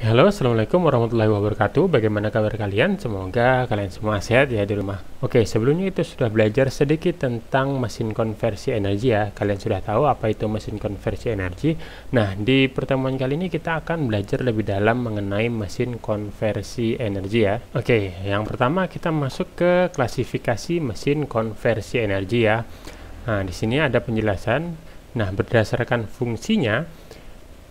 Halo, assalamualaikum warahmatullahi wabarakatuh. Bagaimana kabar kalian? Semoga kalian semua sehat ya di rumah. Oke, sebelumnya itu sudah belajar sedikit tentang mesin konversi energi ya. Kalian sudah tahu apa itu mesin konversi energi. Nah, di pertemuan kali ini kita akan belajar lebih dalam mengenai mesin konversi energi ya. Oke, yang pertama kita masuk ke klasifikasi mesin konversi energi ya. Nah, di sini ada penjelasan. Nah, berdasarkan fungsinya,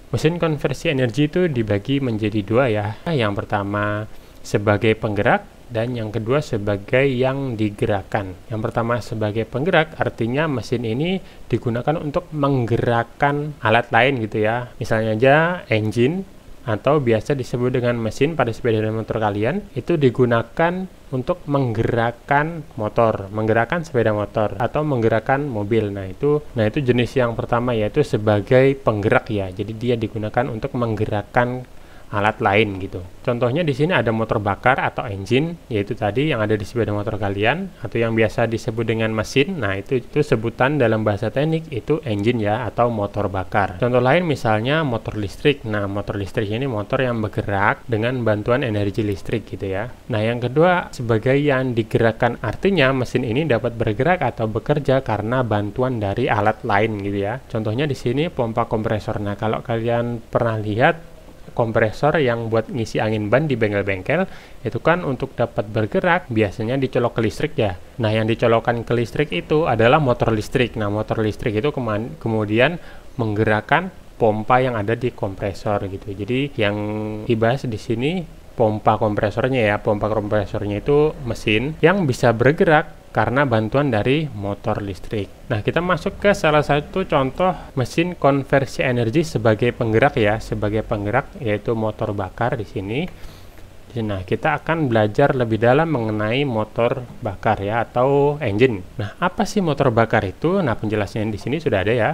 mesin konversi energi itu dibagi menjadi dua ya. Yang pertama sebagai penggerak dan yang kedua sebagai yang digerakkan. Yang pertama sebagai penggerak artinya mesin ini digunakan untuk menggerakkan alat lain gitu ya. Misalnya aja engine atau biasa disebut dengan mesin pada sepeda dan motor kalian itu digunakan untuk menggerakkan motor, menggerakkan sepeda motor atau menggerakkan mobil. Nah, itu jenis yang pertama yaitu sebagai penggerak ya. Jadi dia digunakan untuk menggerakkan alat lain gitu. Contohnya di sini ada motor bakar atau engine, yaitu tadi yang ada di sepeda motor kalian atau yang biasa disebut dengan mesin. Nah, itu sebutan dalam bahasa teknik itu engine ya atau motor bakar. Contoh lain misalnya motor listrik. Nah, motor listrik ini motor yang bergerak dengan bantuan energi listrik gitu ya. Nah, yang kedua sebagai yang digerakkan artinya mesin ini dapat bergerak atau bekerja karena bantuan dari alat lain gitu ya. Contohnya di sini pompa kompresor. Nah, kalau kalian pernah lihat kompresor yang buat ngisi angin ban di bengkel-bengkel itu kan untuk dapat bergerak biasanya dicolok ke listrik ya. Nah, yang dicolokkan ke listrik itu adalah motor listrik. Nah, motor listrik itu kemudian menggerakkan pompa yang ada di kompresor gitu. Jadi yang dibahas di sini pompa kompresornya ya. Pompa kompresornya itu mesin yang bisa bergerak karena bantuan dari motor listrik. Nah, kita masuk ke salah satu contoh mesin konversi energi sebagai penggerak ya, sebagai penggerak yaitu motor bakar di sini. Nah, kita akan belajar lebih dalam mengenai motor bakar ya atau engine. Nah, apa sih motor bakar itu? Nah, penjelasannya di sini sudah ada ya.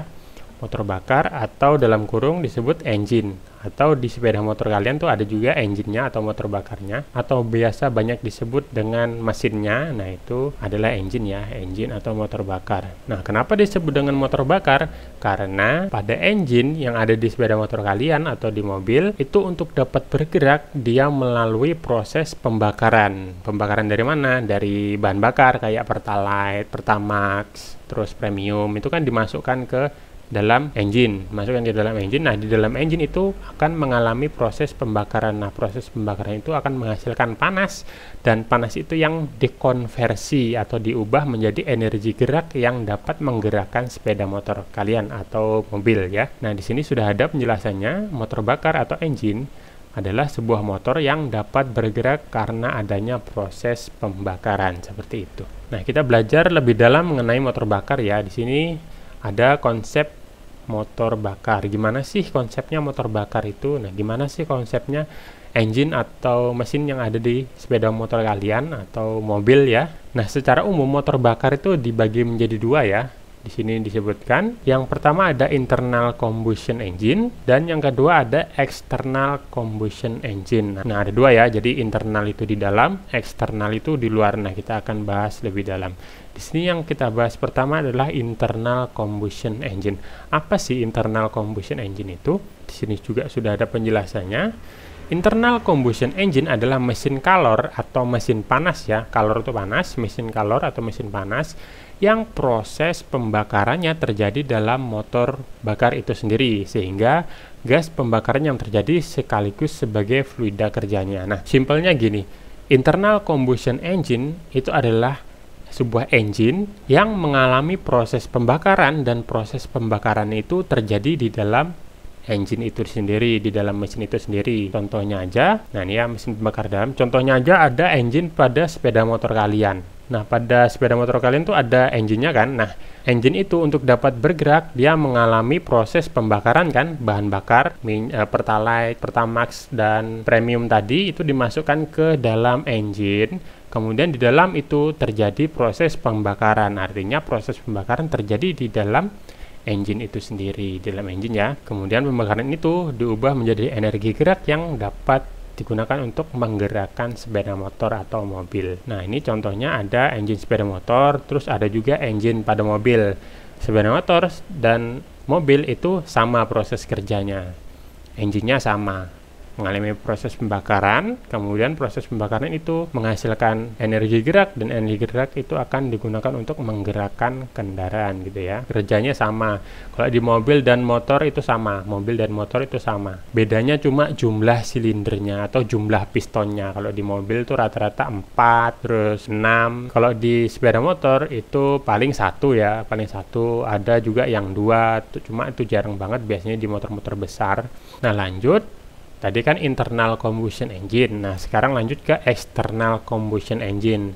Motor bakar atau dalam kurung disebut engine, atau di sepeda motor kalian tuh ada juga engine-nya atau motor bakarnya, atau biasa banyak disebut dengan mesinnya. Nah, itu adalah engine ya, engine atau motor bakar. Nah, kenapa disebut dengan motor bakar? Karena pada engine yang ada di sepeda motor kalian atau di mobil itu untuk dapat bergerak dia melalui proses pembakaran. Pembakaran dari mana? Dari bahan bakar kayak Pertalite, Pertamax, terus Premium itu kan dimasukkan ke dalam engine, masukkan ke dalam engine. Nah, di dalam engine itu akan mengalami proses pembakaran. Nah, proses pembakaran itu akan menghasilkan panas, dan panas itu yang dikonversi atau diubah menjadi energi gerak yang dapat menggerakkan sepeda motor kalian atau mobil ya. Nah, di sini sudah ada penjelasannya. Motor bakar atau engine adalah sebuah motor yang dapat bergerak karena adanya proses pembakaran seperti itu. Nah, kita belajar lebih dalam mengenai motor bakar ya. Di sini ada konsep motor bakar. Gimana sih konsepnya motor bakar itu? Nah, gimana sih konsepnya engine atau mesin yang ada di sepeda motor kalian atau mobil ya? Nah, secara umum motor bakar itu dibagi menjadi dua ya. Di sini disebutkan, yang pertama ada internal combustion engine dan yang kedua ada external combustion engine. Nah, ada dua ya. Jadi internal itu di dalam, eksternal itu di luar. Nah, kita akan bahas lebih dalam. Di sini yang kita bahas pertama adalah internal combustion engine. Apa sih internal combustion engine itu? Di sini juga sudah ada penjelasannya. Internal combustion engine adalah mesin kalor atau mesin panas ya. Kalor itu panas, mesin kalor atau mesin panas yang proses pembakarannya terjadi dalam motor bakar itu sendiri, sehingga gas pembakaran yang terjadi sekaligus sebagai fluida kerjanya. Nah, simpelnya gini, internal combustion engine itu adalah sebuah engine yang mengalami proses pembakaran, dan proses pembakaran itu terjadi di dalam engine itu sendiri, di dalam mesin itu sendiri. Contohnya aja, nah ini ya mesin pembakar dalam. Contohnya aja ada engine pada sepeda motor kalian. Nah, pada sepeda motor kalian tuh ada engine-nya kan. Nah, engine itu untuk dapat bergerak dia mengalami proses pembakaran kan, bahan bakar Pertalite, Pertamax dan Premium tadi itu dimasukkan ke dalam engine. Kemudian di dalam itu terjadi proses pembakaran. Artinya proses pembakaran terjadi di dalam engine itu sendiri, di dalam engine ya. Kemudian pembakaran itu diubah menjadi energi gerak yang dapat digunakan untuk menggerakkan sepeda motor atau mobil. Nah, ini contohnya ada engine sepeda motor, terus ada juga engine pada mobil. Sepeda motor dan mobil itu sama proses kerjanya. Engine-nya sama. mengalami proses pembakaran, kemudian proses pembakaran itu menghasilkan energi gerak, dan energi gerak itu akan digunakan untuk menggerakkan kendaraan gitu ya. Kerjanya sama. Kalau di mobil dan motor itu sama, bedanya cuma jumlah silindernya atau jumlah pistonnya. Kalau di mobil itu rata-rata 4, terus 6. Kalau di sepeda motor itu paling 1 ya, ada juga yang 2, cuma itu jarang banget, biasanya di motor-motor besar. Nah lanjut, tadi kan internal combustion engine. Nah, sekarang lanjut ke external combustion engine.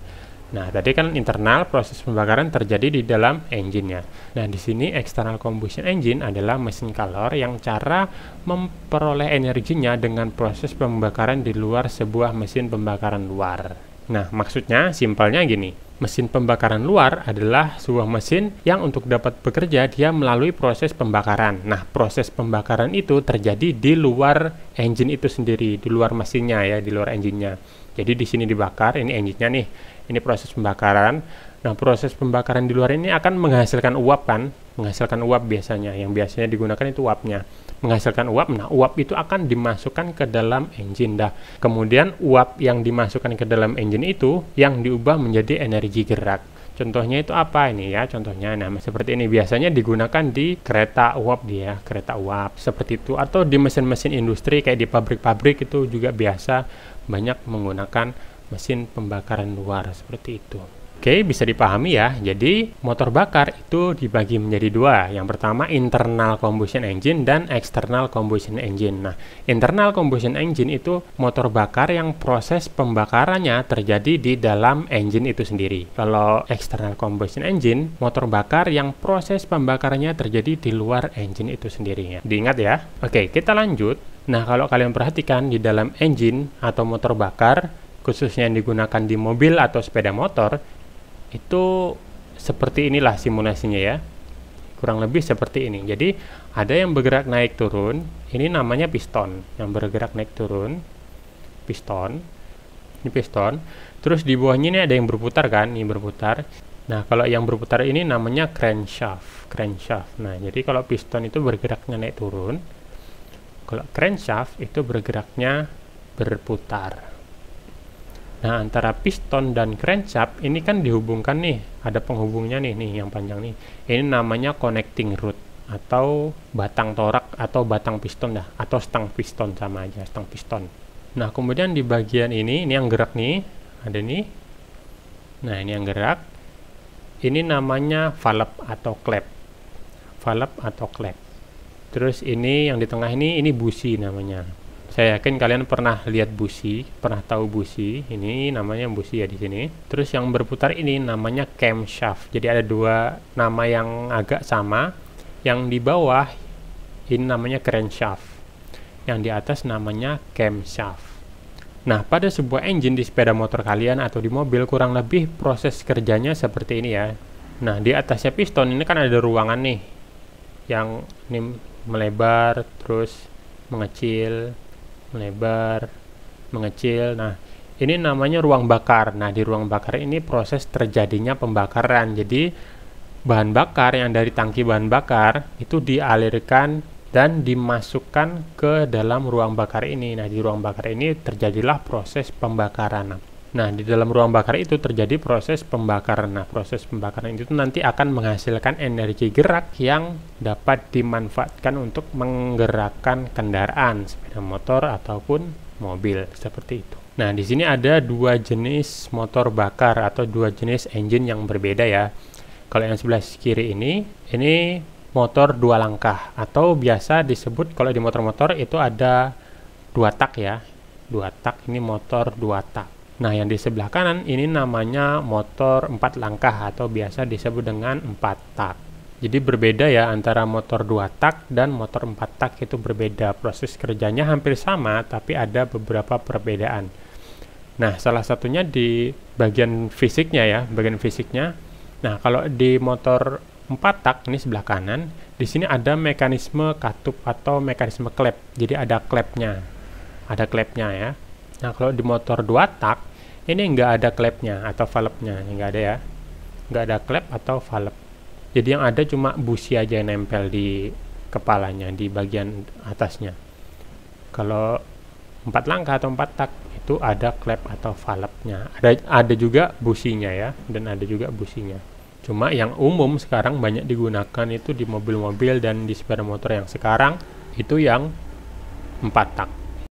Nah, tadi kan internal, proses pembakaran terjadi di dalam engine-nya. Nah, di sini external combustion engine adalah mesin kalor yang cara memperoleh energinya dengan proses pembakaran di luar sebuah mesin pembakaran luar. Nah, maksudnya simpelnya gini. Mesin pembakaran luar adalah sebuah mesin yang untuk dapat bekerja dia melalui proses pembakaran. Nah, proses pembakaran itu terjadi di luar engine itu sendiri, di luar mesinnya ya, di luar engine-nya. Jadi di sini dibakar, ini engine-nya nih. Ini proses pembakaran. Nah, proses pembakaran di luar ini akan menghasilkan uap kan? Menghasilkan uap biasanya. Yang biasanya digunakan itu uapnya. Menghasilkan uap. Nah, uap itu akan dimasukkan ke dalam engine dah. Kemudian uap yang dimasukkan ke dalam engine itu yang diubah menjadi energi gerak. Contohnya itu apa ini ya? Contohnya nah seperti ini, biasanya digunakan di kereta uap dia, kereta uap seperti itu, atau di mesin-mesin industri kayak di pabrik-pabrik itu juga biasa banyak menggunakan mesin pembakaran luar seperti itu. Oke, bisa dipahami ya. Jadi, motor bakar itu dibagi menjadi 2. Yang pertama, internal combustion engine dan external combustion engine. Nah, internal combustion engine itu motor bakar yang proses pembakarannya terjadi di dalam engine itu sendiri. Kalau external combustion engine, motor bakar yang proses pembakarannya terjadi di luar engine itu sendiri ya. Diingat ya. Oke, kita lanjut. Nah, kalau kalian perhatikan di dalam engine atau motor bakar, khususnya yang digunakan di mobil atau sepeda motor, itu seperti inilah simulasinya ya, kurang lebih seperti ini. Jadi ada yang bergerak naik turun, ini namanya piston yang bergerak naik turun, piston, ini piston. Terus di bawahnya ini ada yang berputar kan, ini berputar. Nah, kalau yang berputar ini namanya crankshaft. Nah, jadi kalau piston itu bergeraknya naik turun, kalau crankshaft itu bergeraknya berputar. Nah, antara piston dan crankshaft ini kan dihubungkan nih, ada penghubungnya nih yang panjang nih. Ini namanya connecting rod atau batang torak atau batang piston dah, atau stang piston, sama aja, stang piston. Nah, kemudian di bagian ini yang gerak nih, ada nih. Nah, ini yang gerak. Ini namanya valve atau klep. Valve atau klep. Terus ini yang di tengah ini busi namanya. Saya yakin kalian pernah lihat busi, pernah tahu busi. Ini namanya busi ya di sini. Terus yang berputar ini namanya camshaft. Jadi ada 2 nama yang agak sama. Yang di bawah ini namanya crankshaft. Yang di atas namanya camshaft. Nah, pada sebuah engine di sepeda motor kalian atau di mobil kurang lebih proses kerjanya seperti ini ya. Nah, di atasnya piston ini kan ada ruangan nih. Yang ini melebar terus mengecil, melebar, mengecil. Nah, ini namanya ruang bakar. Nah, di ruang bakar ini proses terjadinya pembakaran. Jadi, bahan bakar yang dari tangki bahan bakar itu dialirkan dan dimasukkan ke dalam ruang bakar ini. Nah, di ruang bakar ini terjadilah proses pembakaran. Nah, di dalam ruang bakar itu terjadi proses pembakaran. Nah, proses pembakaran itu nanti akan menghasilkan energi gerak yang dapat dimanfaatkan untuk menggerakkan kendaraan, sepeda motor ataupun mobil, seperti itu. Nah, di sini ada 2 jenis motor bakar atau 2 jenis engine yang berbeda ya. Kalau yang sebelah kiri ini motor 2 langkah atau biasa disebut kalau di motor-motor itu ada 2 tak ya. 2 tak, ini motor 2 tak. Nah, yang di sebelah kanan ini namanya motor 4 langkah atau biasa disebut dengan 4 tak. Jadi berbeda ya antara motor 2 tak dan motor 4 tak, itu berbeda. Proses kerjanya hampir sama tapi ada beberapa perbedaan. Nah, salah satunya di bagian fisiknya ya, bagian fisiknya. Nah, kalau di motor 4 tak ini sebelah kanan, di sini ada mekanisme katup atau mekanisme klep. Jadi ada klepnya. Ada klepnya ya. Nah, kalau di motor 2 tak ini nggak ada klepnya atau valve-nya, nggak ada ya, nggak ada klep atau valve. Jadi yang ada cuma busi aja yang nempel di kepalanya, di bagian atasnya. Kalau 4 langkah atau 4 tak, itu ada klep atau valve-nya. Ada juga businya ya, dan ada juga businya. Cuma yang umum sekarang banyak digunakan itu di mobil-mobil dan di sepeda motor yang sekarang itu yang 4 tak.